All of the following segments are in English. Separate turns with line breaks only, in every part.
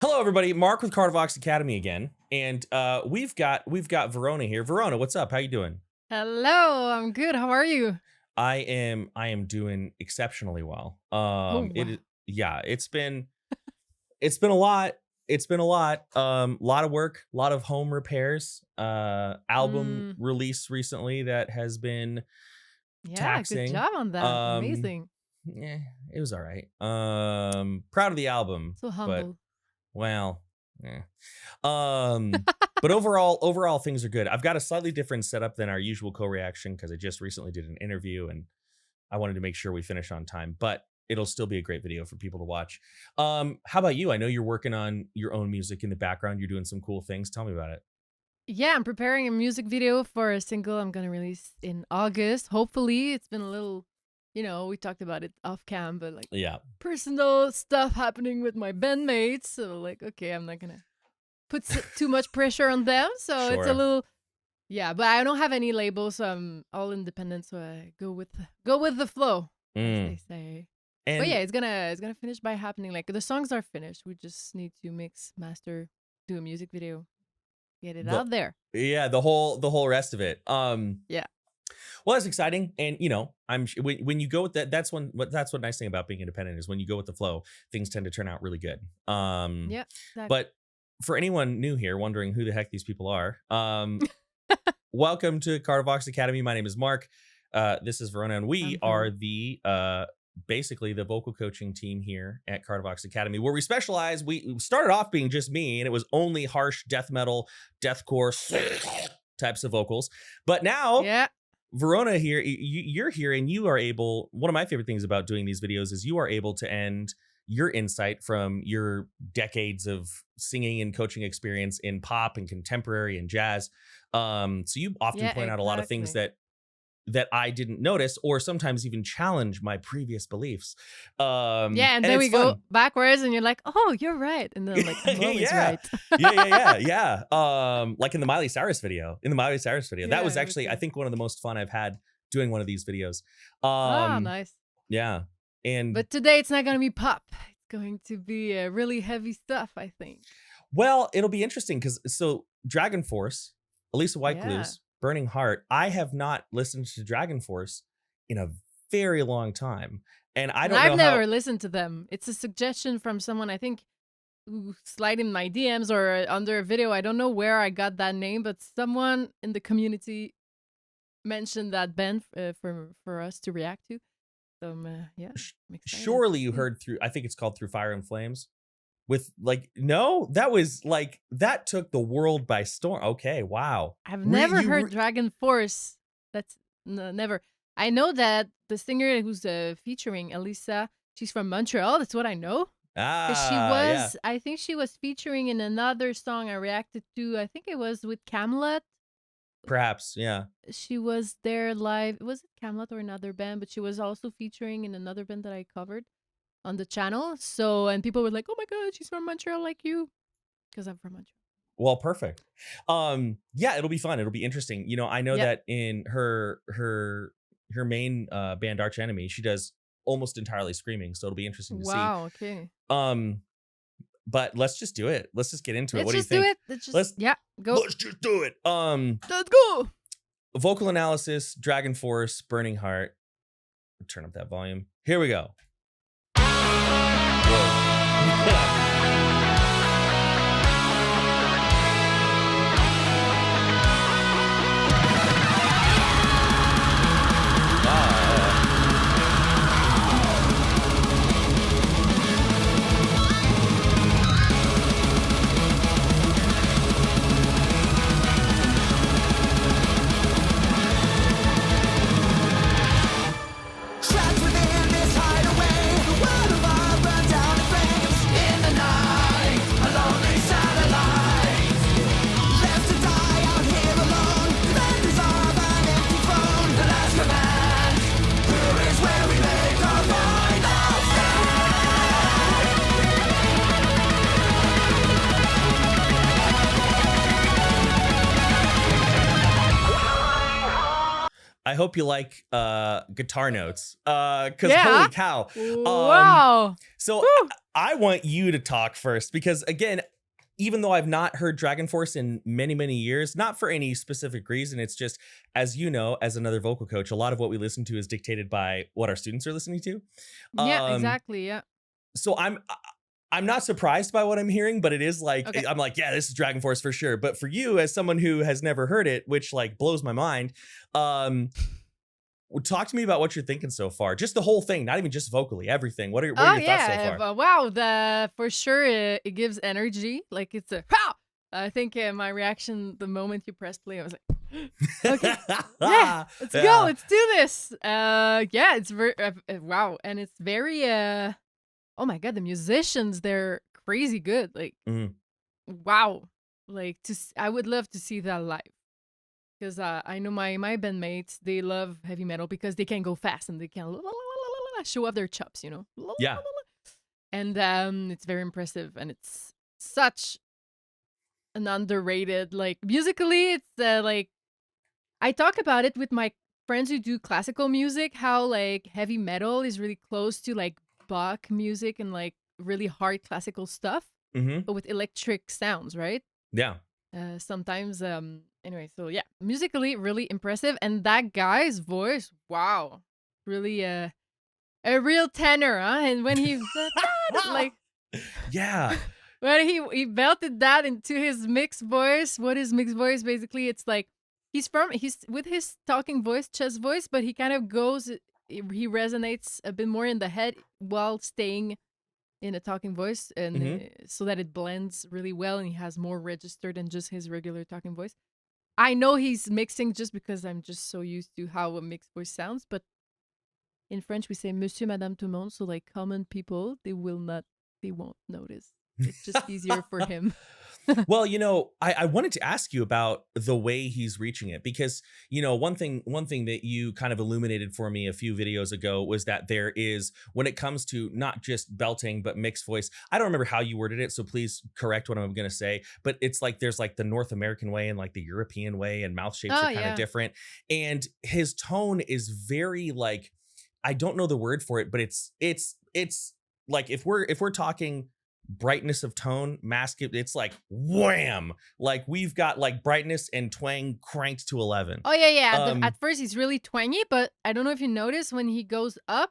Hello, everybody. Mark with Kardavox Academy again, and we've got Verona here. Verona, what's up? How you doing?
Hello, I'm good. How are you?
I am doing exceptionally well.
Oh,
It
wow.
is yeah. It's been a lot. It's been a lot. Lot of work, a lot of home repairs. Album
Mm,
release recently that has been
yeah, good
taxing.
job on that.
Um,
Amazing.
yeah, it was all right. Proud of the album,
So
but
humble.
well, yeah. But overall things are good. I've got a slightly different setup than our usual co-reaction because I just recently did an interview and I wanted to make sure we finish on time, but it'll still be a great video for people to watch. How about you? I know you're working on your own music in the background. You're doing some cool things. Tell me about it.
Yeah, I'm preparing a music video for a single I'm going to release in August. Hopefully, it's been a little, we talked about it off cam, but like
Yeah,
personal stuff happening with my bandmates. So, like, okay, I'm not going to put too much pressure on them. So, it's a
sure.
little, yeah, but I don't have any label, so I'm all independent. So, I go with the flow, as they
Mm.
say. But yeah,
And
it's gonna finish by happening. Like the songs are finished. We just need to mix, master, do a music video, get it
the
out there.
yeah, the whole rest of it.
Yeah.
Well, that's exciting, and when you go with that, that's what nice thing about being independent is when you go with the flow, things tend to turn out really good.
Yeah. Exactly.
But for anyone new here wondering who the heck these people are, welcome to Kardavox Academy. My name is Mark. This is Verona, and we
I'm
are
Verona.
the basically the vocal coaching team here at Kardavox Academy, where we specialize. We started off being just me, and it was only harsh death metal, deathcore types of vocals, but now
Yeah.
Verona here, you're here and you are able. One of my favorite things about doing these videos is you are able to end your insight from your decades of singing and coaching experience in pop and contemporary and jazz. So you often
Yeah.
point out a lot of things
Exactly.
that I didn't notice, or sometimes even challenge my previous beliefs.
Yeah. And
And
then
it's
we go
fun.
backwards, and you're like, "Oh, you're right," and then I'm like, "I'm always
Yeah.
right."
Yeah. Like in the Miley Cyrus video. That
Yeah.
was actually, I
Everything.
think, one of the most fun I've had doing one of these videos.
Ah,
Um,
nice.
yeah. And
But today it's not gonna be pop. It's going to be really heavy stuff, I think.
well, it'll be interesting because Dragonforce, Alissa
Yeah.
White-Gluz, Burning Heart. I have not listened to Dragonforce in a very long time. And I
And
don't
I've
know
never
how.
listened to them. It's a suggestion from someone, I think, who slide in my DMs or under a video. I don't know where I got that name, but someone in the community mentioned that band for us to react to. So yeah, I'm excited to
Surely you
see.
heard through, I think it's called Through Fire and Flames. With like, no, that was like, that took the world by storm. Okay, wow.
I've
Re,
never
you
heard
re,
Dragon Force. That's never. I know that the singer who's featuring Alissa, she's from Montreal. That's what I know. Because
yeah,
I think she was featuring in another song I reacted to. I think it was with Camelot.
perhaps, yeah.
She was there live. Was it Camelot or another band? But she was also featuring in another band that I covered on the channel. So, and people were like, "Oh my god, she's from Montreal like you," because I'm from Montreal.
Well, perfect. Yeah, it'll be fun. It'll be interesting. I know
Yeah.
that in her main band Arch Enemy, she does almost entirely screaming, so it'll be interesting to see.
Wow. Okay.
Um, but let's just do it. Let's just get into it.
Let's
What do you
just do
think?
it. Let's just
Let's
yeah. Go.
let's just do it.
Let's go.
Vocal analysis, Dragon Force, Burning Heart. Turn up that volume. Here we go. Whoa.
Trapped within this hideaway, the world of art burned down in flames. In the
I hope you like guitar notes. Cause
Yeah.
holy cow.
Wow.
So
Woo.
I want you to talk first because again, even though I've not heard Dragonforce in many, many years, not for any specific reason, it's just, as you know, as another vocal coach, a lot of what we listen to is dictated by what our students are listening to.
Yeah,
Um,
exactly. Yeah.
so I'm not surprised by what I'm hearing, but it is like,
Okay.
I'm like, yeah, this is Dragonforce for sure. But for you, as someone who has never heard it, which like blows my mind, talk to me about what you're thinking so far. Just the whole thing, not even just vocally, everything. What are
Oh
your thoughts so
yeah,
far?
wow. The for sure it gives energy. Like it's a pow. I think my reaction the moment you press play, I was like, okay, yeah, let's go,
Yeah.
let's do this. Yeah, it's very wow, and it's very oh my god, the musicians they're crazy good. Like
Mhm.
wow, like I would love to see that live because I know my bandmates they love heavy metal because they can go fast and they can show off their chops, you know.
Yeah.
And it's very impressive and it's such an underrated like musically it's like I talk about it with my friends who do classical music how like heavy metal is really close to like Bach music and like really hard classical stuff
Hmm.
but with electric sounds, right?
Yeah.
Sometimes anyway, so yeah, musically really impressive and that guy's voice, wow, really a real tenor, huh? And when he like
Yeah.
when he belted that into his mixed voice. What is mixed voice? Basically, it's like he's with his talking voice, chest voice, but he kind of goes. He resonates a bit more in the head while staying in a talking voice, and
Hmm.
so that it blends really well, and he has more register than just his regular talking voice. I know he's mixing just because I'm just so used to how a mixed voice sounds, but in French we say Monsieur, Madame, tout le monde, so like common people they won't notice. It's just easier for him.
Well, I wanted to ask you about the way he's reaching it because, one thing that you kind of illuminated for me a few videos ago was that there is, when it comes to not just belting, but mixed voice, I don't remember how you worded it, so please correct what I'm going to say, but it's like there's like the North American way and like the European way, and mouth shapes
Oh
are kind of
yeah.
different. And his tone is very like, I don't know the word for it, but it's like if we're talking brightness of tone, mask it, it's like wham, like we've got like brightness and twang cranked to 11.
Oh yeah, yeah.
um
At first he's really twangy, but I don't know if you notice when he goes up,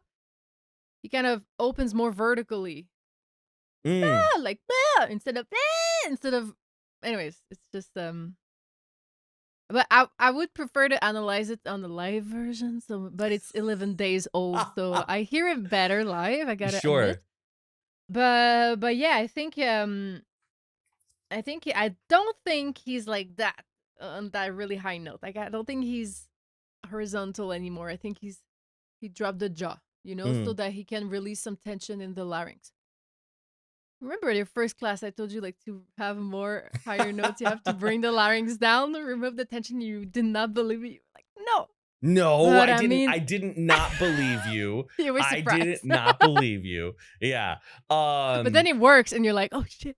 he kind of opens more vertically.
mm,
Like instead of instead of anyways, it's just but I would prefer to analyze it on the live version, so but it's 11 days old, so I hear it better live, I gotta admit.
sure.
But yeah, I don't think he's like that on that really high note. Like I don't think he's horizontal anymore. I think he dropped the jaw, so
Mm.
that he can release some tension in the larynx. Remember your first class I told you like to have more higher notes, you have to bring the larynx down, remove the tension. You did not believe it. You were like, no.
No,
But
I
I
didn't.
mean,
I didn't not believe you.
you were
I didn't
surprised.
not believe you. Yeah.
But then it works and you're like, oh shit.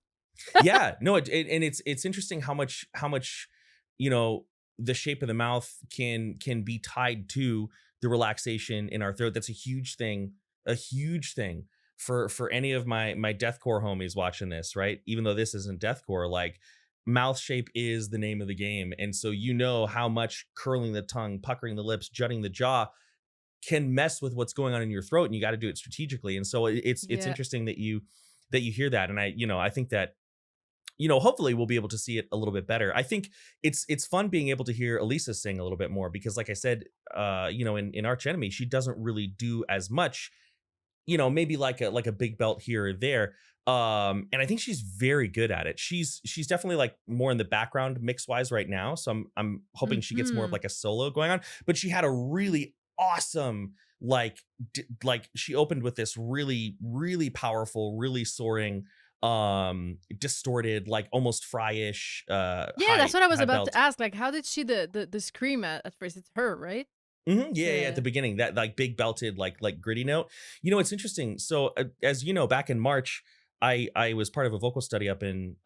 Yeah, no, and it's interesting how much you know the shape of the mouth can be tied to the relaxation in our throat. That's a huge thing for any of my deathcore homies watching this, right? Even though this isn't deathcore, like mouth shape is the name of the game, and so how much curling the tongue, puckering the lips, jutting the jaw can mess with what's going on in your throat, and you got to do it strategically. And so it's
Yeah.
interesting that you hear that, and I think that hopefully we'll be able to see it a little bit better. I think it's fun being able to hear Alissa sing a little bit more because, like I said, in Arch Enemy, she doesn't really do as much. Maybe like a big belt here or there. And I think she's very good at it. She's definitely like more in the background mix wise right now. So I'm hoping she gets more of
Mhm.
like a solo going on. But she had a really awesome like she opened with this really really powerful, really soaring distorted, like almost fryish
Yeah, that's what I was
high
about to
belt.
ask. Like, how did she the scream at first? It's her, right?
Yeah, yeah, at the
The
beginning, that like big belted, like gritty note. It's interesting. So as you know, back in March, I was part of a vocal study up in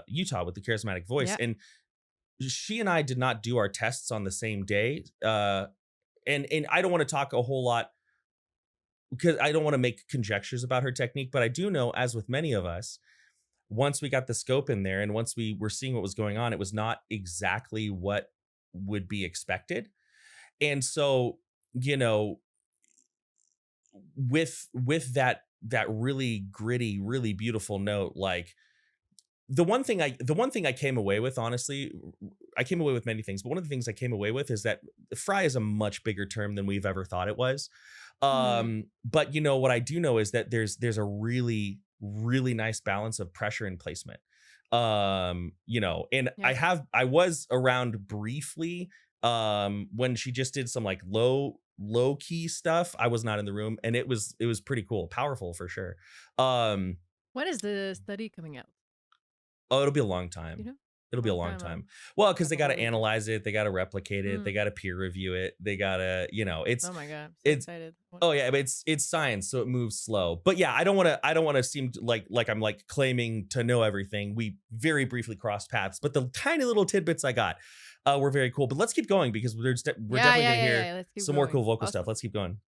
Utah with the Charismatic Voice,
yeah.
and she and I did not do our tests on the same day. and I don't want to talk a whole lot because I don't want to make conjectures about her technique, but I do know, as with many of us, once we got the scope in there and once we were seeing what was going on, it was not exactly what would be expected. And so, you know, with that really gritty, really beautiful note, like the one thing I came away with, honestly, I came away with many things, but one of the things I came away with is that fry is a much bigger term than we've ever thought it was.
Mhm.
But you know what I do know is that there's a really really nice balance of pressure and placement. You know, and
Yeah.
I was around briefly when she just did some like low key stuff. I was not in the room, and it was pretty cool, powerful for sure. Um
When is the study coming out?
Oh, it'll be a long
You
time.
know,
It'll be a
long
long
time.
time. Well, because they
Couple
got
more
to
years.
analyze it, they got to replicate it, they
Mm.
got to peer review it, they got to, you know,
Oh my god, I'm so
it's
excited. What-
oh yeah, but it's science, so it moves slow. But yeah, I don't want to seem like I'm like claiming to know everything. We very briefly crossed paths, but the tiny little tidbits I got were very cool. But let's keep going because we're definitely
Yeah,
gonna hear
yeah. Let's keep
some more
going.
cool vocal stuff.
Awesome.
Let's keep going.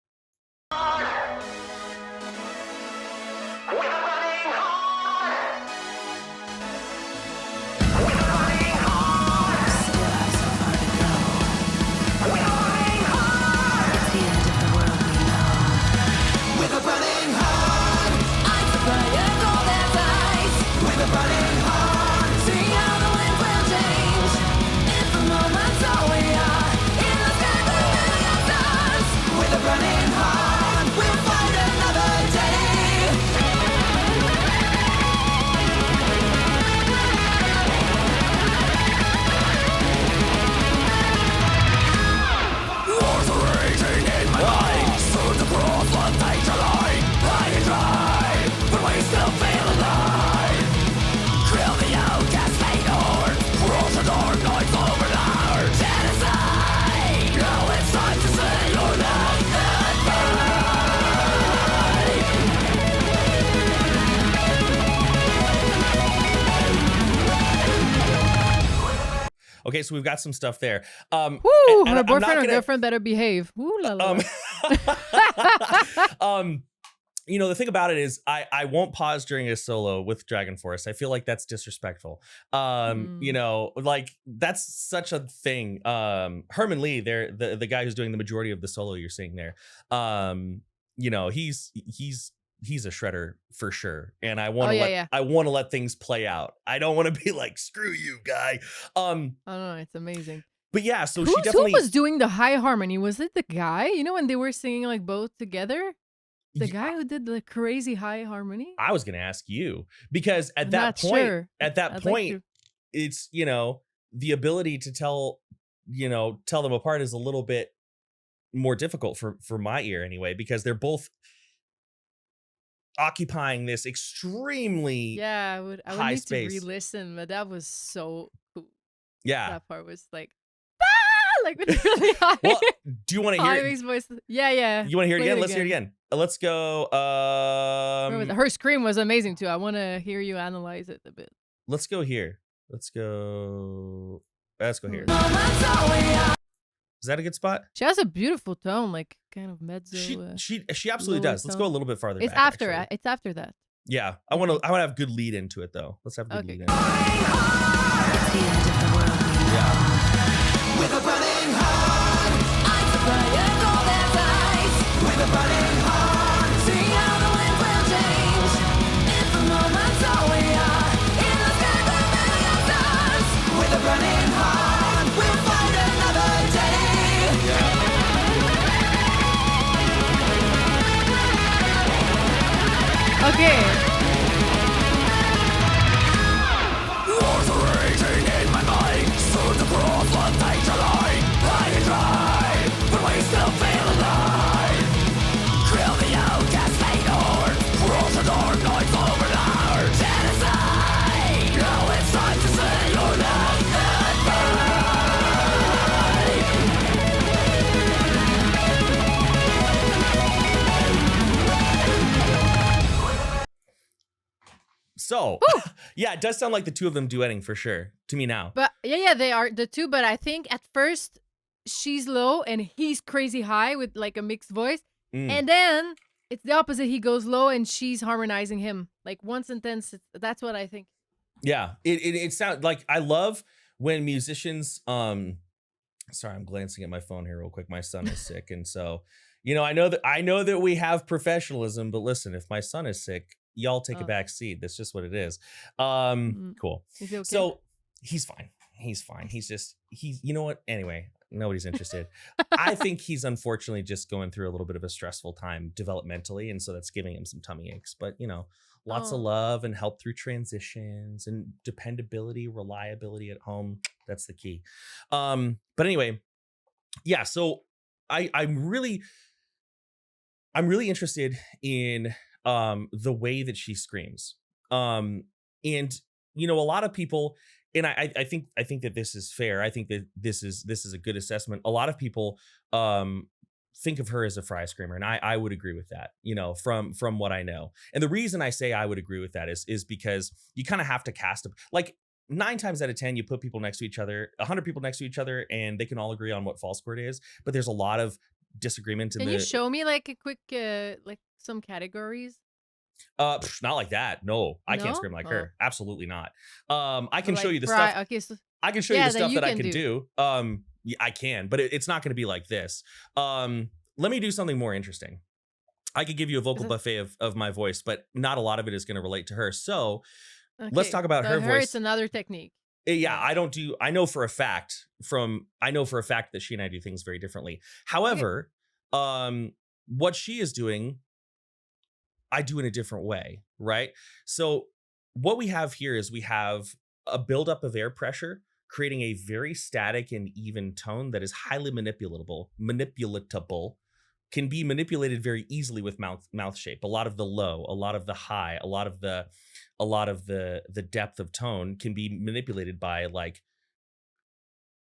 Okay, so we've got some stuff there.
Woo!
And
Her
I'm not
boyfriend or
gonna-
girlfriend better behave. Woo la la.
You know, the thing about it is I won't pause during a solo with Dragonforce. I feel like that's disrespectful. You know, like that's such a thing. Herman Lee, there, the guy who's doing the majority of the solo you're seeing there. You know, he's a shredder for sure. And I want to I want to let things play out. I don't want to be like, screw you, guy.
Oh no, it's amazing.
But yeah, so
Who
she definitely
was doing the high harmony? Was it the guy? You know, when they were singing like both together? The
Yeah,
guy who did the crazy high harmony?
I was gonna ask you because at
I'm
that
not
point,
sure.
at that
I'd like
point,
to.
it's, you know, the ability to tell them apart is a little bit more difficult for my ear anyway, because they're both occupying this extremely
Yeah, I would
high
need
space.
to re-listen, but that was so cool.
Yeah.
That part was like, like with really high,
Well, do you want to hear
high
it?
bass voice. Yeah.
You want to hear it
Play
again? Let's hear it again. Let's go.
Her scream was amazing too. I want to hear you analyze it a bit.
Let's go here. Let's go here. Is that a good spot?
She has a beautiful tone, like kind of mezzo.
She absolutely
lower
does. Let's go a
tone.
little bit farther
It's
back.
after.
Actually.
It's after that.
Yeah, I want to have good lead into it though. Let's have a good
Okay.
lead in.
It's the end of the world we know.
Yeah.
With a burning heart, I'm the fire golden eyes. With a burning heart, see how the wind will change. If the moment's all we are, in the sky we're million stars. With a burning heart, we'll fight another day.
Okay.
Wars are raging in my mind. Soon to cross one danger line. High and dry, but we still feel alive. Kill the outcast, fade on. Cross the dark nights over our genocide. Now it's time to say your last goodbye.
So, yeah, it does sound like the two of them duetting for sure to me now.
But yeah, they are the two. But I think at first she's low and he's crazy high with like a mixed voice.
Mm.
And then it's the opposite. He goes low and she's harmonizing him. Like one sentence. That's what I think.
Yeah, it sounds like I love when musicians. Sorry, I'm glancing at my phone here real quick. My son is sick, and so I know that we have professionalism, but listen, if my son is sick, y'all take a
Oh.
back seat. That's just what it is. Cool.
Is he okay?
So he's fine. He's fine. He's you know what? Anyway, nobody's interested. I think he's unfortunately just going through a little bit of a stressful time developmentally, and so that's giving him some tummy aches. But lots of
Oh.
love and help through transitions and dependability, reliability at home. That's the key. But anyway, yeah. So I'm really interested in the way that she screams. And a lot of people, and I think that this is fair. I think that this is a good assessment. A lot of people think of her as a fry screamer, and I would agree with that, from what I know. And the reason I say I would agree with that is because you kind of have to cast them. Like 9 times out of 10, you put people next to each other, 100 people next to each other, and they can all agree on what false chord is. But there's a lot of disagreement in
Can you show me like a quick, like some categories?
Not like that. No, I can't
No?
scream like
Oh.
her. Absolutely not. I can
Like
show you the
fry.
stuff.
Okay, so
I can show you
yeah,
the
that
stuff
you
that I
can
can do. Yeah, I can, but it's not going to be like this. Let me do something more interesting. I could give you a vocal
it-
buffet of my voice, but not a lot of it is going to relate to her. So let's
okay,
talk about
so
her voice.
It's another technique.
Yeah, I know for a fact that she and I do things very differently. However, what she is doing, I do in a different way, right? So what we have here is we have a buildup of air pressure, creating a very static and even tone that is highly manipulatable, can be manipulated very easily with mouth shape. A lot of the low, a lot of the high, a lot of the depth of tone can be manipulated by like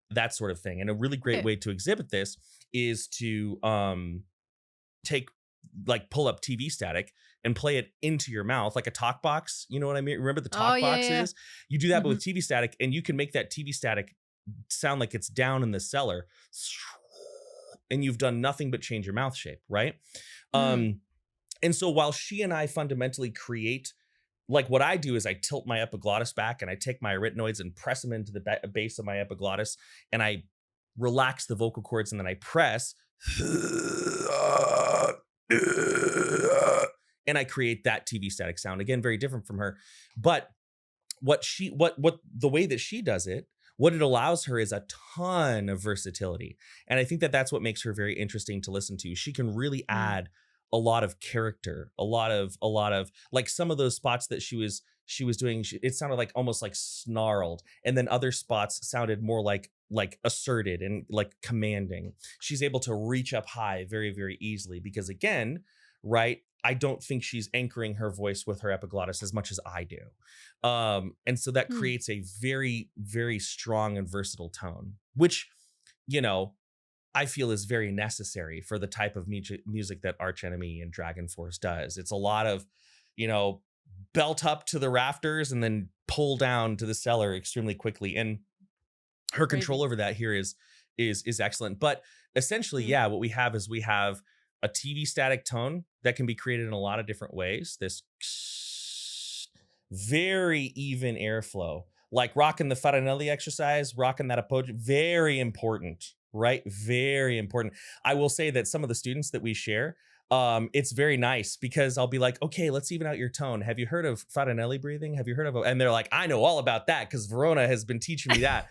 that sort of thing. And a really great way to exhibit this is to pull up TV static and play it into your mouth like a talk box. You know what I mean? Remember the talk box is? You do that but with TV static, and you can make that TV static sound like it's down in the cellar. And you've done nothing but change your mouth shape, right? And so while she and I fundamentally create, like what I do is I tilt my epiglottis back and I take my arytenoids and press them into the base of my epiglottis, and I relax the vocal cords, and then I press and I create that TV static sound. Again, very different from her. But the way that she does it, what it allows her is a ton of versatility. And I think that that's what makes her very interesting to listen to. She can really add a lot of character, a lot of like some of those spots that she was doing, it sounded like almost like snarled. And then other spots sounded more like asserted and like commanding. She's able to reach up high very, very easily because, again, right, I don't think she's anchoring her voice with her epiglottis as much as I do. And so that creates a very, very strong and versatile tone, which, I feel is very necessary for the type of music that Arch Enemy and Dragonforce does. It's a lot of, belt up to the rafters and then pull down to the cellar extremely quickly. And her control over that here is excellent. But essentially, what we have is we have a TV static tone that can be created in a lot of different ways. This very even airflow, like rocking the Farinelli exercise, rocking that apoggia, very important, right? Very important. I will say that some of the students that we share, it's very nice because I'll be like, okay, let's even out your tone. Have you heard of Farinelli breathing? Have you heard of, and they're like, I know all about that because Verona has been teaching me that.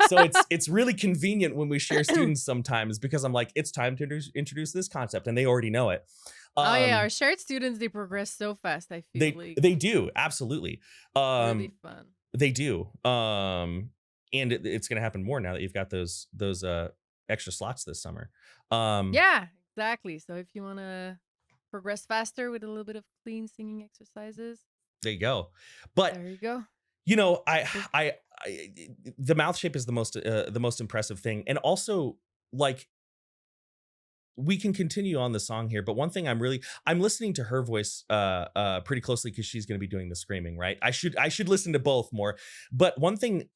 So it's really convenient when we share students sometimes because I'm like, it's time to introduce this concept, and they already know it.
Our shared students, they progress so fast. I feel
they do, absolutely.
Really fun.
They do. And it's gonna happen more now that you've got those extra slots this summer.
Yeah, exactly. So if you want to progress faster with a little bit of clean singing exercises,
there you go. But
there you go.
I the mouth shape is the most impressive thing. And also, like, we can continue on the song here, but one thing I'm listening to her voice pretty closely because she's going to be doing the screaming, right? I should listen to both more. But one thing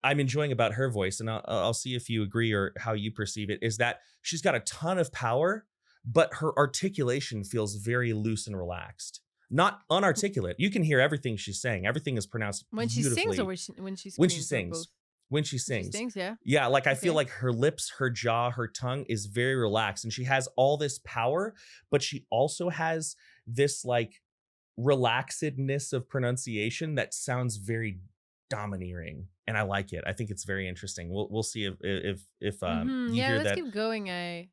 I'm enjoying about her voice, and I'll see if you agree or how you perceive it, is that she's got a ton of power, but her articulation feels very loose and relaxed. Not unarticulate. You can hear everything she's saying. Everything is pronounced
When she
beautifully.
sings or when she
When she
screams or
sings.
both?
When she
She
sings.
sings, yeah.
Yeah, like I feel
Okay.
like her lips, her jaw, her tongue is very relaxed, and she has all this power, but she also has this like relaxedness of pronunciation that sounds very domineering, and I like it. I think it's very interesting. We'll see if you
Yeah,
hear
let's
that.
keep going. I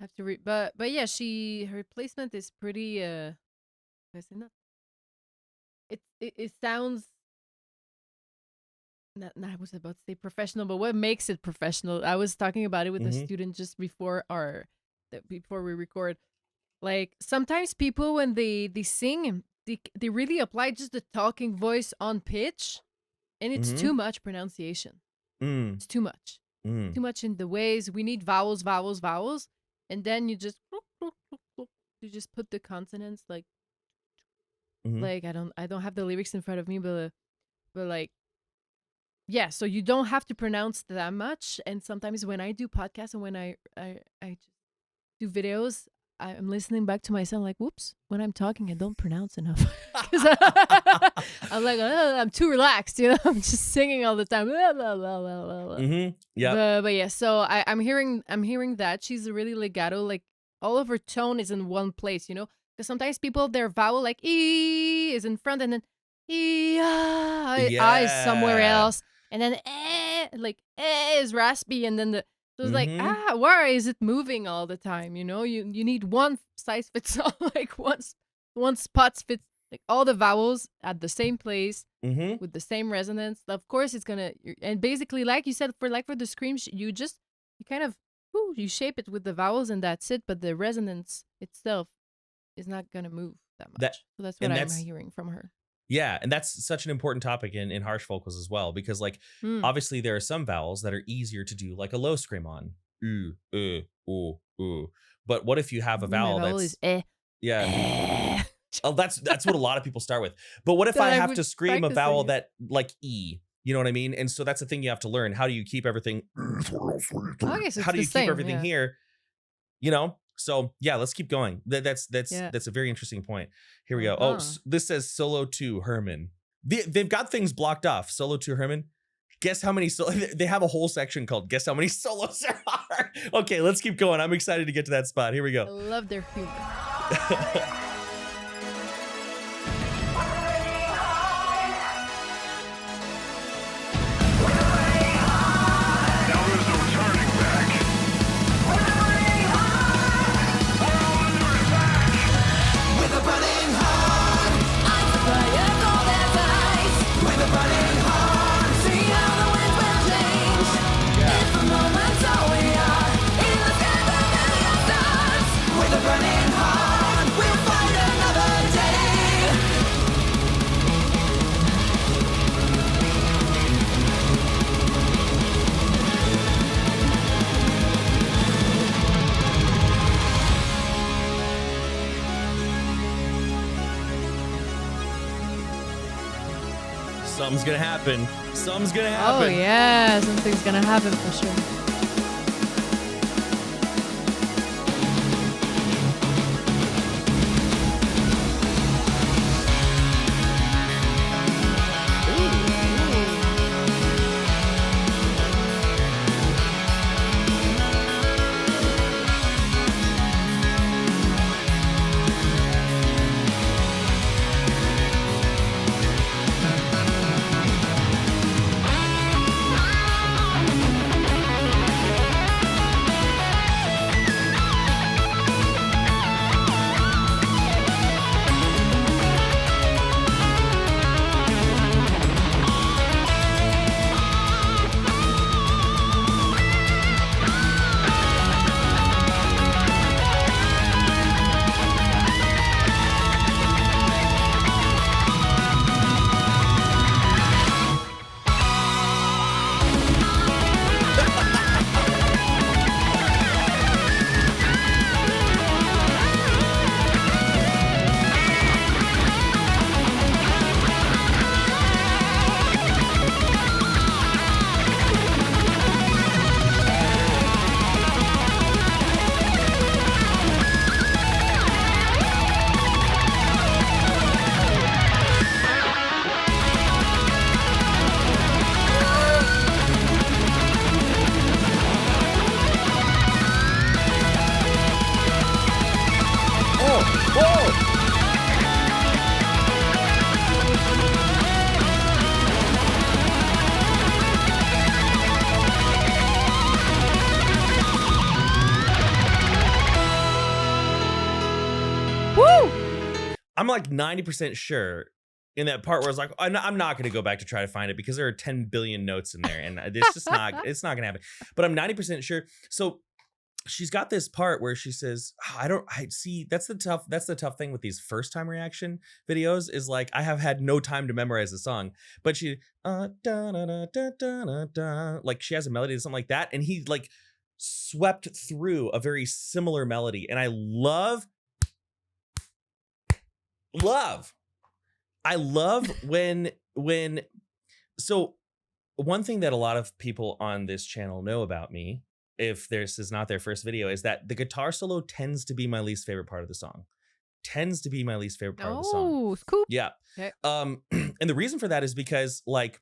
have to read, but yeah, her placement is pretty. I say not. It sounds. Not, I was about to say professional, but what makes it professional? I was talking about it with a
Mhm.
student just before before we record. Like sometimes people when they sing, they really apply just the talking voice on pitch, and it's
Mhm.
too much pronunciation.
Mm.
It's too much.
Mm.
Too much in the ways. We need vowels, vowels, vowels, and then you just put the consonants
Mhm.
I don't have the lyrics in front of me, but like yeah, so you don't have to pronounce that much. And sometimes when I do podcasts and when I just do videos, I'm listening back to myself like, whoops, when I'm talking, I don't pronounce enough. 'Cause I'm like, oh, I'm too relaxed, you know. I'm just singing all the time. Blah, blah, blah, blah, blah, blah.
Mhm. Yep.
But yeah, so I'm hearing that she's really legato, like all of her tone is in one place, you know. Because sometimes people their vowel like e is in front and then e I is somewhere
Yeah.
else, and then like is raspy, and then so it's like
Mhm.
why is it moving all the time? You know, you need one size fits all, like one spot fits like all the vowels at the same place
Mhm.
with the same resonance. Of course, it's gonna and basically, like you said, for the screams, you kind of you shape it with the vowels and that's it. But the resonance itself is not gonna move that
That
much. So that's what
and
I'm
that's
hearing from her.
Yeah, and that's such an important topic in harsh vocals as well, because like
Mm.
obviously there are some vowels that are easier to do like a low scream on. Ooh. But what if you have a
Me, my
vowel
vowel is
that's yeah. Oh, that's what a lot of people start with. But what if
That
I
I
have
was
to scream a
practicing
vowel
it.
that like E? You know what I mean? And so that's the thing you have to learn. How do you keep everything
Okay, so it's
how do
the
you keep
same.
everything
Yeah.
here? You know? So yeah, let's keep going. That's
Yeah.
that's a very interesting point. Here we go.
Uh-huh.
This says solo 2 Herman. They've got things blocked off. Solo 2 Herman. Guess how many they have a whole section called guess how many solos there are. Okay, let's keep going. I'm excited to get to that spot. Here we
I
go.
love their humor.
Now there's no turning back. With a burning heart, I fire cold as ice. With a burning heart, see how the winds will change. If a moment's all we are, in the sky the million stars. With a burning heart, we'll fight another day.
Something's gonna happen. Something's gonna
Oh
happen.
yeah, something's gonna happen for sure.
I'm like 90% sure in that part where it's like, I'm not going to go back to try to find it because there are 10 billion notes in there, and it's just not, it's not going to happen. But I'm 90% sure. So she's got this part where she says, I see, that's the tough thing with these first time reaction videos is like, I have had no time to memorize the song, but she, da, da, da, da, da, da, like she has a melody or something like that. And he like swept through a very similar melody. And I love when, so one thing that a lot of people on this channel know about me, if this is not their first video, is that the guitar solo tends to be my least favorite part of the song. Of the song.
Oh, cool.
Yeah.
Okay.
And the reason for that is because like,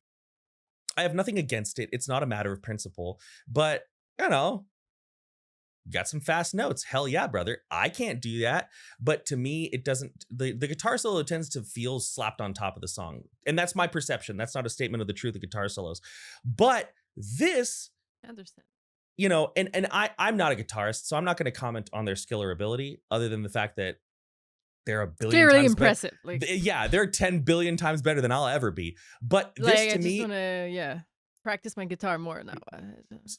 I have nothing against it. It's not a matter of principle, but you know, got some fast notes. Hell yeah, brother. I can't do that. But to me, it doesn't, the guitar solo tends to feel slapped on top of the song. And that's my perception. That's not a statement of the truth of guitar solos. But this,
I understand.
you know, and I'm not a guitarist, so I'm not going to comment on their skill or ability other than the fact that they're a billion
Clearly
times
impressive. Like,
yeah, they're 10 billion times better than I'll ever be. But
like
this to
I
me,
just wanna, practice my guitar more now.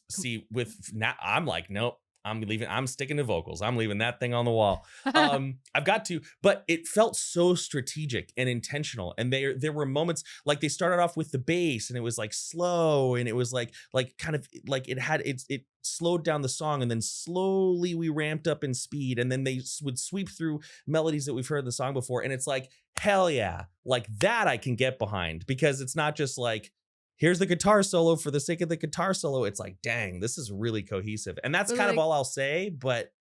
see, with now, I'm like, nope. I'm sticking to vocals. I'm leaving that thing on the wall. I've got to, but it felt so strategic and intentional. And there were moments like they started off with the bass and it was like slow and it was like kind of like it slowed down the song and then slowly we ramped up in speed and then they would sweep through melodies that we've heard the song before. And it's like, hell yeah, like that I can get behind because it's not just like, here's the guitar solo for the sake of the guitar solo. It's like, dang, this is really cohesive. And that's kind of all I'll say, but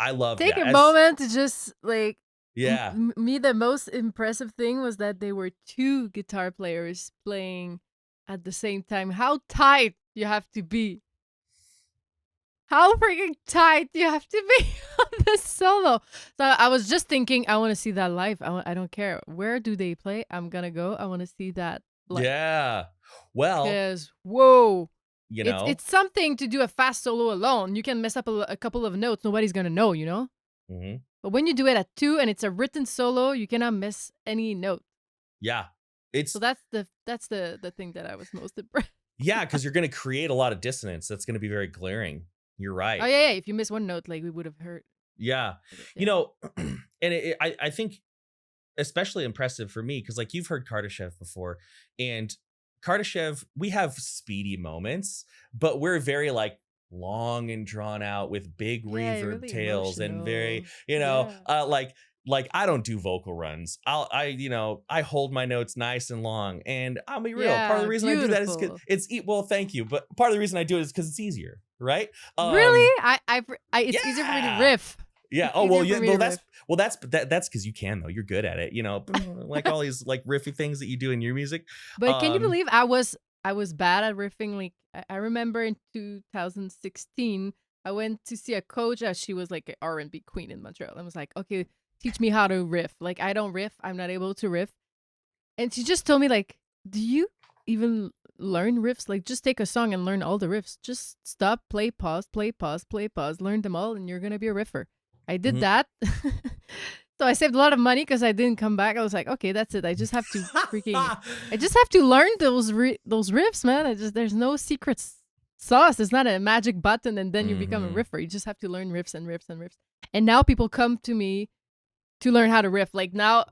I love
Take a moment to just like,
yeah.
Me, the most impressive thing was that they were two guitar players playing at the same time. How tight you have to be. How freaking tight you have to be on the solo. So I was just thinking, I want to see that live. I don't care. Where do they play? I'm going to go. I want to see that live.
Yeah. Well,
because whoa,
you know,
it's something to do a fast solo alone. You can mess up a couple of notes. Nobody's going to know, you know?
mm-hmm.
But when you do it at two and it's a written solo, you cannot miss any note.
Yeah.
So that's the thing that I was most impressed.
Yeah, because you're going to create a lot of dissonance. That's going to be very glaring. You're right.
Oh, yeah. If you miss one note, like we would have heard.
Yeah. You know, and I think especially impressive for me because like you've heard Kardashev before and Kardashev, we have speedy moments, but we're very like long and drawn out with big reverb
really
tails
emotional.
and very, you know, like I don't do vocal runs. I hold my notes nice and long and I'll be real. Part of the reason I do that is because it's, well, thank you. But part of the reason I do it is because it's easier. Right.
Really? It's easier for me to riff.
Yeah. Oh, well, that's because you can though. You're good at it, you know, like all these like riffy things that you do in your music.
But can you believe I was bad at riffing? Like I remember in 2016, I went to see a coach. She was like an R&B queen in Montreal. I was like, okay, teach me how to riff. Like I don't riff. I'm not able to riff. And she just told me like, do you even learn riffs? Like just take a song and learn all the riffs. Just stop, play, pause, learn them all, and you're gonna be a riffer. I did that. So I saved a lot of money because I didn't come back. I was like, okay, that's it. I just have to learn those riffs, man. There's no secret sauce. It's not a magic button and then you become a riffer. You just have to learn riffs and riffs and riffs. And now people come to me to learn how to riff. Like now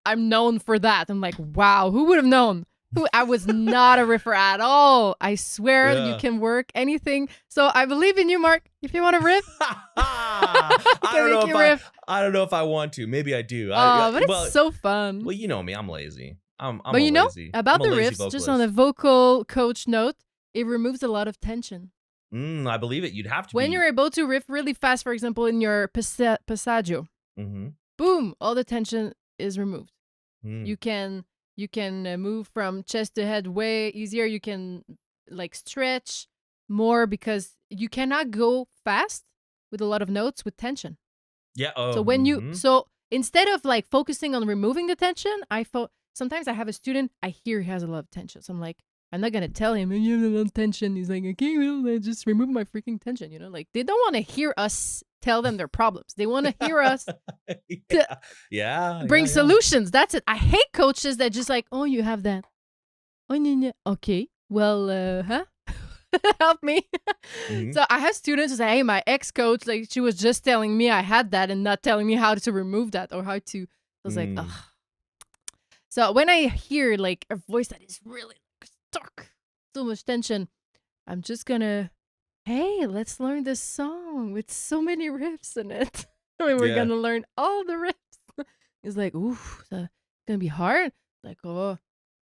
I'm known for that. I'm like, wow, who would have known? I was not a riffer at all. I swear you can work anything. So I believe in you, Mark. If you want to riff,
I don't know if I want to. Maybe I do.
But it's so fun.
Well, you know me. I'm lazy.
But you know about the riffs, vocalist. Just on a vocal coach note, it removes a lot of tension.
I believe it. You'd have to.
When you're able to riff really fast, for example, in your passaggio, boom, all the tension is removed. You can move from chest to head way easier. You can like stretch more because you cannot go fast with a lot of notes with tension.
Yeah.
So when so instead of like focusing on removing the tension, sometimes I have a student, I hear he has a lot of tension. So I'm like, I'm not going to tell him, you have a lot of tension. He's like, okay, well, just remove my freaking tension. You know, like they don't want to hear us tell them their problems. They want to hear us
yeah,
bring solutions. That's it. I hate coaches that just like, oh, you have that. Oh, no. Okay. Well, help me.
Mhm.
So I have students who say, hey, my ex-coach, like she was just telling me I had that and not telling me how to remove that or how to. I was like, ugh. So when I hear like a voice that is really stuck, so much tension, I'm just gonna, hey, let's learn this song with so many riffs in it. I mean, we're
Yeah.
gonna learn all the riffs. It's like, ooh, it's gonna be hard. Like, oh,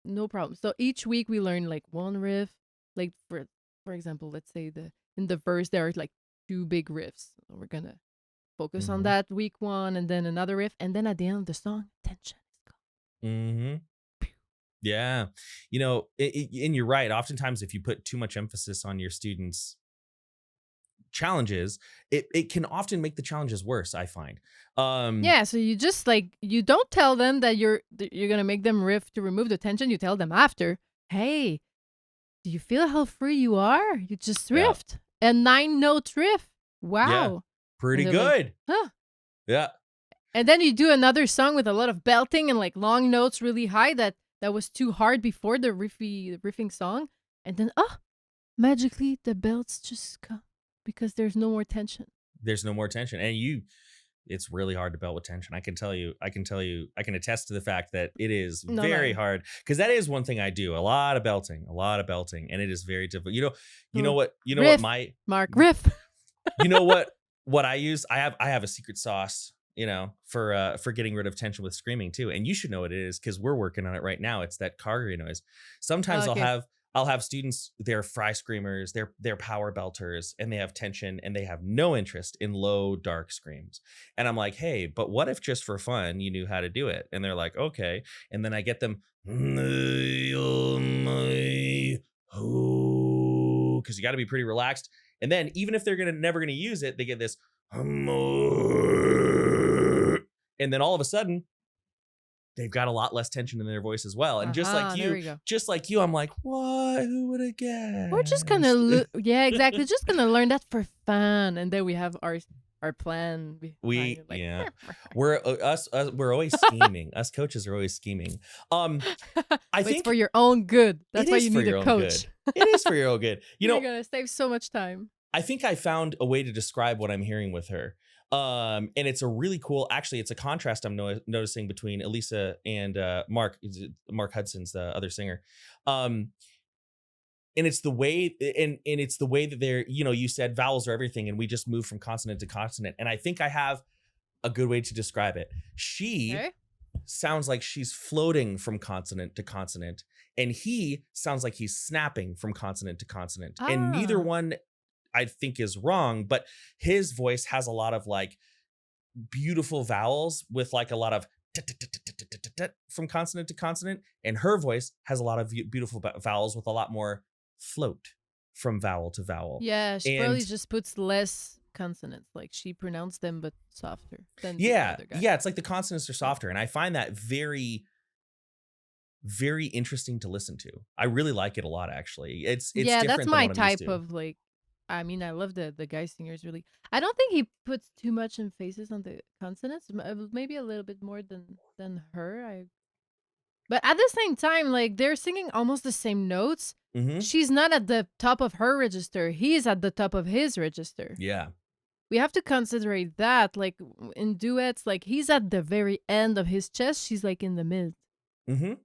no problem. So each week we learn like one riff. Like for example, let's say in the verse there are like 2 big riffs. So we're gonna focus on
Mhm.
that week 1 and then another riff, and then at the end of the song, tension is gone.
Mhm. Yeah. You know, and you're right. Oftentimes, if you put too much emphasis on your students' challenges, it can often make the challenges worse, I find.
Yeah, so you just like you don't tell them that you're gonna make them riff to remove the tension. You tell them after, hey, do you feel how free you are? You just
Yeah.
riffed a 9-note riff.
Yeah.
Wow,
Pretty
and they're like,
good.
huh?
Yeah.
And then you do another song with a lot of belting and like long notes really high that was too hard before the riffing song, and then magically the belts just come because there's no more tension.
There's no more tension. And it's really hard to belt with tension. I can attest to the fact that it is
No,
very
no.
hard, because that is one thing I do. A lot of belting, and it is very difficult. You know what
Riff,
my
Mark, riff.
you know what I use? I have a secret sauce, for getting rid of tension with screaming too. And you should know what it is, because we're working on it right now. It's that cargery noise. Sometimes
Okay.
I'll have students, they're fry screamers, they're power belters, and they have tension and they have no interest in low, dark screams. And I'm like, hey, but what if just for fun you knew how to do it? And they're like, okay. And then I get them, because you got to be pretty relaxed. And then even if they're never gonna use it, they get this, and then all of a sudden they've got a lot less tension in their voice as well. And
There we go.
just like you, I'm like, what? Who would have guessed?
We're just gonna yeah, exactly. Just gonna learn that for fun, and then we have our plan. behind it, like,
We're always scheming. Us coaches are always scheming. I
But
think
it's for your own good. That's
it
why
is
you
for
need
your
a
own
coach.
good. It is for your own good.
You're gonna save so much time.
I think I found a way to describe what I'm hearing with her. And it's a really cool, actually, it's a contrast I'm noticing between Alissa and Mark Hudson's the other singer. And it's the way, that they're, you said vowels are everything, and we just move from consonant to consonant. And I think I have a good way to describe it. She
Okay.
sounds like she's floating from consonant to consonant, and he sounds like he's snapping from consonant to consonant. And neither one I think is wrong, but his voice has a lot of like beautiful vowels with like a lot of from consonant to consonant, and her voice has a lot of beautiful vowels with a lot more float from vowel to vowel.
Yeah, she
And
probably just puts less consonants. Like she pronounced them, but softer than the
yeah,
other guy.
yeah, it's like the consonants are softer, and I find that very, very interesting to listen to. I really like it a lot, actually. It's
Yeah,
different
that's
than
my
what I'm used
type
to.
of like. I mean, I love the guy singers really. I don't think he puts too much emphasis on the consonants. Maybe a little bit more than her. But at the same time, like they're singing almost the same notes.
Mm-hmm.
She's not at the top of her register. He's at the top of his register.
Yeah.
We have to consider that. Like in duets, like he's at the very end of his chest. She's like in the mid.
Mm-hmm.